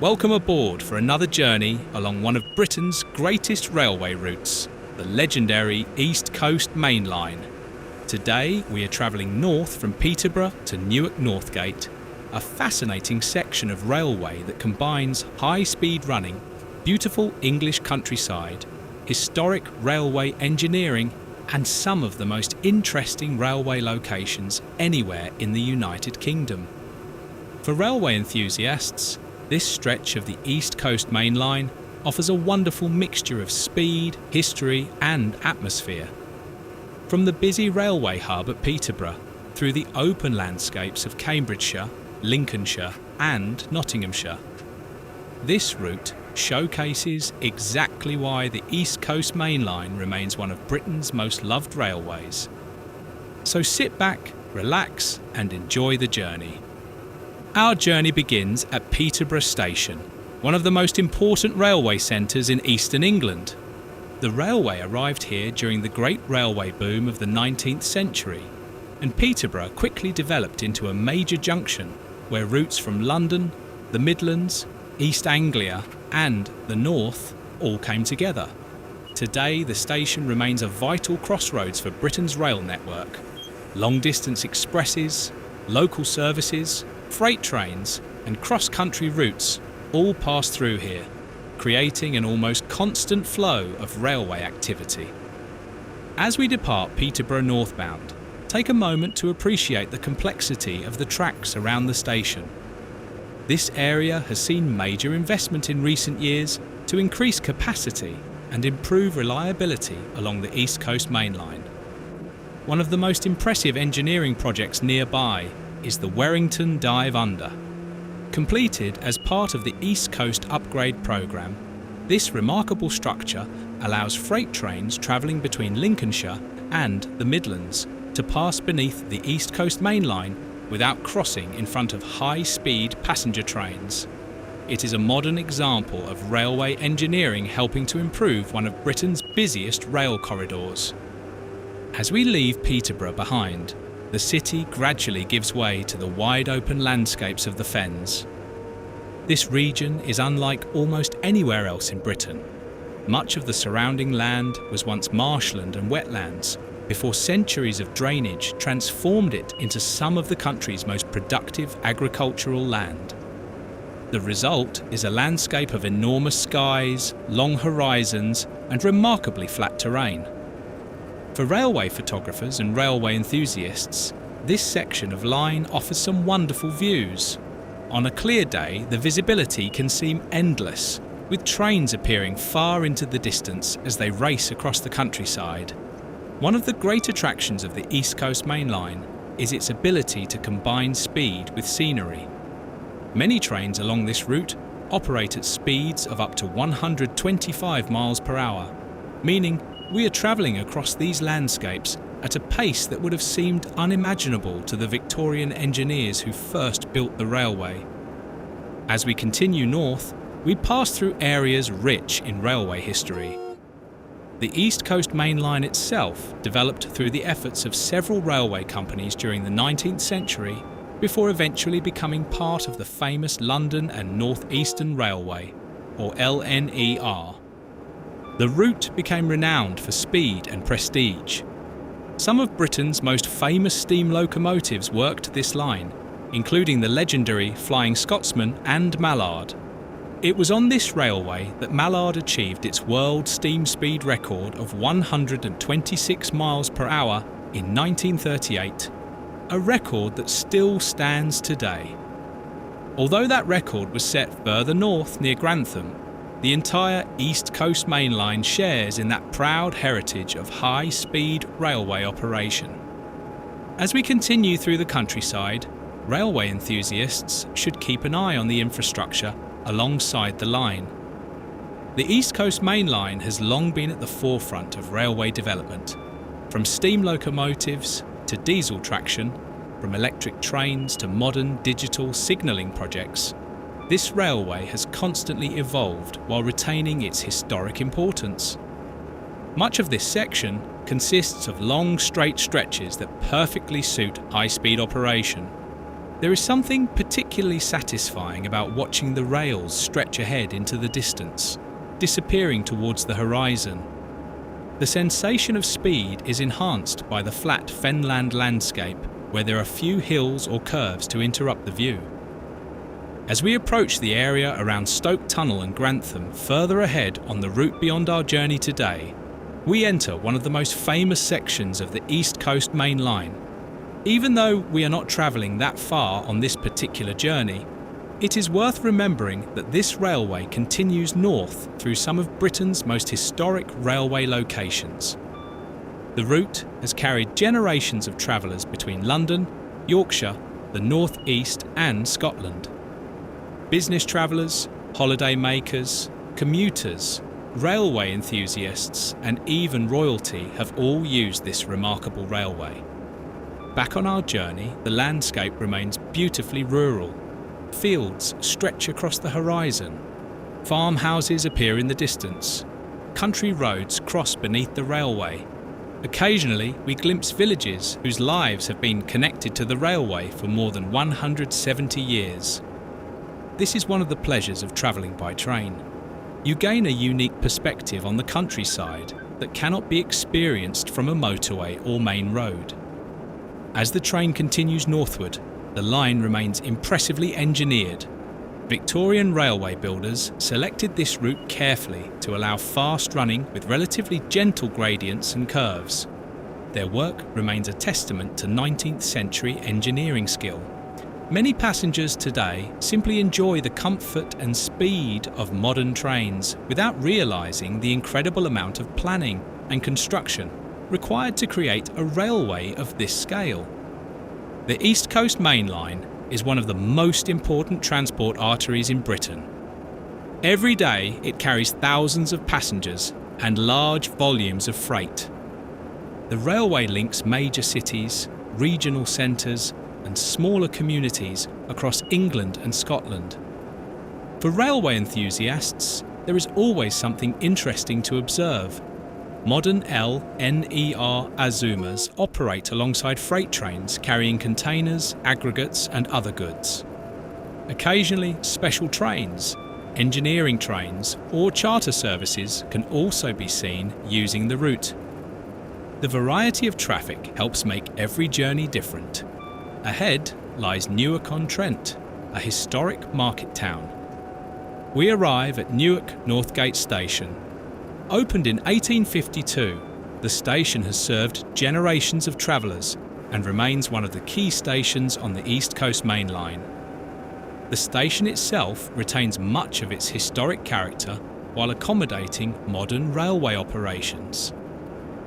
Welcome aboard for another journey along one of Britain's greatest railway routes, the legendary East Coast Main Line. Today we are travelling north from Peterborough to Newark Northgate, a fascinating section of railway that combines high-speed running, beautiful English countryside, historic railway engineering and some of the most interesting railway locations anywhere in the United Kingdom. For railway enthusiasts, this stretch of the East Coast Main Line offers a wonderful mixture of speed, history and atmosphere. From the busy railway hub at Peterborough through the open landscapes of Cambridgeshire, Lincolnshire and Nottinghamshire. This route showcases exactly why the East Coast Main Line remains one of Britain's most loved railways. So sit back, relax and enjoy the journey. Our journey begins at Peterborough Station, one of the most important railway centres in eastern England. The railway arrived here during the Great Railway Boom of the 19th century, and Peterborough quickly developed into a major junction where routes from London, the Midlands, East Anglia and the North all came together. Today the station remains a vital crossroads for Britain's rail network. Long-distance expresses, local services, freight trains and cross-country routes all pass through here, creating an almost constant flow of railway activity. As we depart Peterborough northbound, take a moment to appreciate the complexity of the tracks around the station. This area has seen major investment in recent years to increase capacity and improve reliability along the East Coast Main Line. One of the most impressive engineering projects nearby is the Werrington Dive Under. Completed as part of the East Coast Upgrade Programme, this remarkable structure allows freight trains travelling between Lincolnshire and the Midlands to pass beneath the East Coast Main Line without crossing in front of high-speed passenger trains. It is a modern example of railway engineering helping to improve one of Britain's busiest rail corridors. As we leave Peterborough behind, the city gradually gives way to the wide-open landscapes of the Fens. This region is unlike almost anywhere else in Britain. Much of the surrounding land was once marshland and wetlands, before centuries of drainage transformed it into some of the country's most productive agricultural land. The result is a landscape of enormous skies, long horizons and remarkably flat terrain. For railway photographers and railway enthusiasts, this section of line offers some wonderful views. On a clear day, the visibility can seem endless, with trains appearing far into the distance as they race across the countryside. One of the great attractions of the East Coast Main Line is its ability to combine speed with scenery. Many trains along this route operate at speeds of up to 125 miles per hour, meaning we are travelling across these landscapes at a pace that would have seemed unimaginable to the Victorian engineers who first built the railway. As we continue north, we pass through areas rich in railway history. The East Coast Main Line itself developed through the efforts of several railway companies during the 19th century before eventually becoming part of the famous London and North Eastern Railway, or LNER. The route became renowned for speed and prestige. Some of Britain's most famous steam locomotives worked this line, including the legendary Flying Scotsman and Mallard. It was on this railway that Mallard achieved its world steam speed record of 126 miles per hour in 1938, a record that still stands today. Although that record was set further north near Grantham, the entire East Coast Main Line shares in that proud heritage of high-speed railway operation. As we continue through the countryside, railway enthusiasts should keep an eye on the infrastructure alongside the line. The East Coast Main Line has long been at the forefront of railway development, from steam locomotives to diesel traction, from electric trains to modern digital signalling projects. This railway has constantly evolved while retaining its historic importance. Much of this section consists of long straight stretches that perfectly suit high-speed operation. There is something particularly satisfying about watching the rails stretch ahead into the distance, disappearing towards the horizon. The sensation of speed is enhanced by the flat Fenland landscape, where there are few hills or curves to interrupt the view. As we approach the area around Stoke Tunnel and Grantham further ahead on the route beyond our journey today, we enter one of the most famous sections of the East Coast Main Line. Even though we are not travelling that far on this particular journey, it is worth remembering that this railway continues north through some of Britain's most historic railway locations. The route has carried generations of travellers between London, Yorkshire, the North East and Scotland. Business travellers, holiday makers, commuters, railway enthusiasts and even royalty have all used this remarkable railway. Back on our journey, the landscape remains beautifully rural. Fields stretch across the horizon. Farmhouses appear in the distance. Country roads cross beneath the railway. Occasionally, we glimpse villages whose lives have been connected to the railway for more than 170 years. This is one of the pleasures of travelling by train. You gain a unique perspective on the countryside that cannot be experienced from a motorway or main road. As the train continues northward, the line remains impressively engineered. Victorian railway builders selected this route carefully to allow fast running with relatively gentle gradients and curves. Their work remains a testament to 19th century engineering skill. Many passengers today simply enjoy the comfort and speed of modern trains without realising the incredible amount of planning and construction required to create a railway of this scale. The East Coast Main Line is one of the most important transport arteries in Britain. Every day it carries thousands of passengers and large volumes of freight. The railway links major cities, regional centres and smaller communities across England and Scotland. For railway enthusiasts, there is always something interesting to observe. Modern LNER Azumas operate alongside freight trains carrying containers, aggregates and other goods. Occasionally, special trains, engineering trains or charter services can also be seen using the route. The variety of traffic helps make every journey different. Ahead lies Newark-on-Trent, a historic market town. We arrive at Newark Northgate Station. Opened in 1852, the station has served generations of travellers and remains one of the key stations on the East Coast Main Line. The station itself retains much of its historic character while accommodating modern railway operations.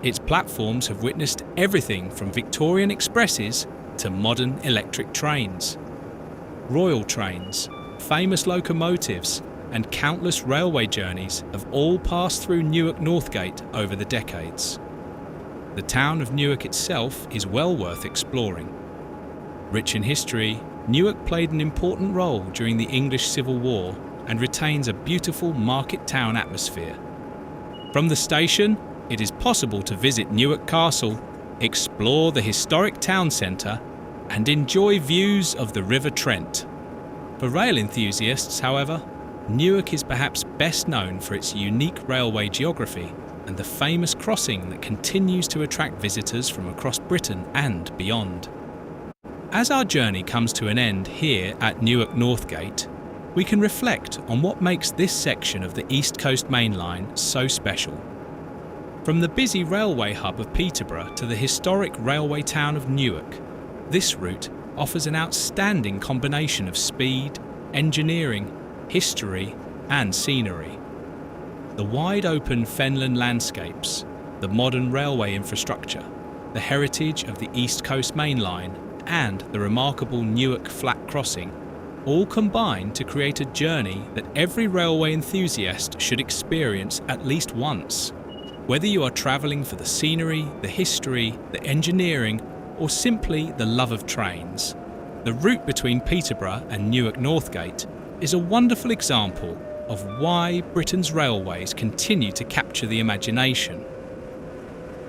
Its platforms have witnessed everything from Victorian expresses to modern electric trains. Royal trains, famous locomotives and countless railway journeys have all passed through Newark Northgate over the decades. The town of Newark itself is well worth exploring. Rich in history, Newark played an important role during the English Civil War and retains a beautiful market town atmosphere. From the station, it is possible to visit Newark Castle, explore the historic town centre and enjoy views of the River Trent. For rail enthusiasts, however, Newark is perhaps best known for its unique railway geography and the famous crossing that continues to attract visitors from across Britain and beyond. As our journey comes to an end here at Newark Northgate, we can reflect on what makes this section of the East Coast Main Line so special. From the busy railway hub of Peterborough to the historic railway town of Newark, this route offers an outstanding combination of speed, engineering, history and scenery. The wide open Fenland landscapes, the modern railway infrastructure, the heritage of the East Coast Main Line and the remarkable Newark Flat Crossing all combine to create a journey that every railway enthusiast should experience at least once. Whether you are travelling for the scenery, the history, the engineering or simply the love of trains, the route between Peterborough and Newark Northgate is a wonderful example of why Britain's railways continue to capture the imagination.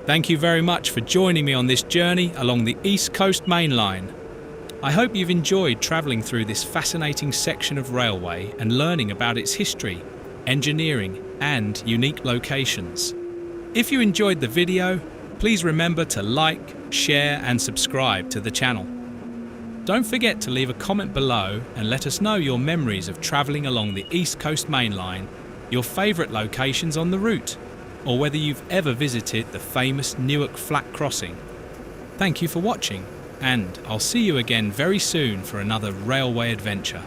Thank you very much for joining me on this journey along the East Coast Main Line. I hope you've enjoyed travelling through this fascinating section of railway and learning about its history, engineering and unique locations. If you enjoyed the video, please remember to like, share and subscribe to the channel. Don't forget to leave a comment below and let us know your memories of travelling along the East Coast Main Line, your favourite locations on the route, or whether you've ever visited the famous Newark Flat Crossing. Thank you for watching, and I'll see you again very soon for another railway adventure.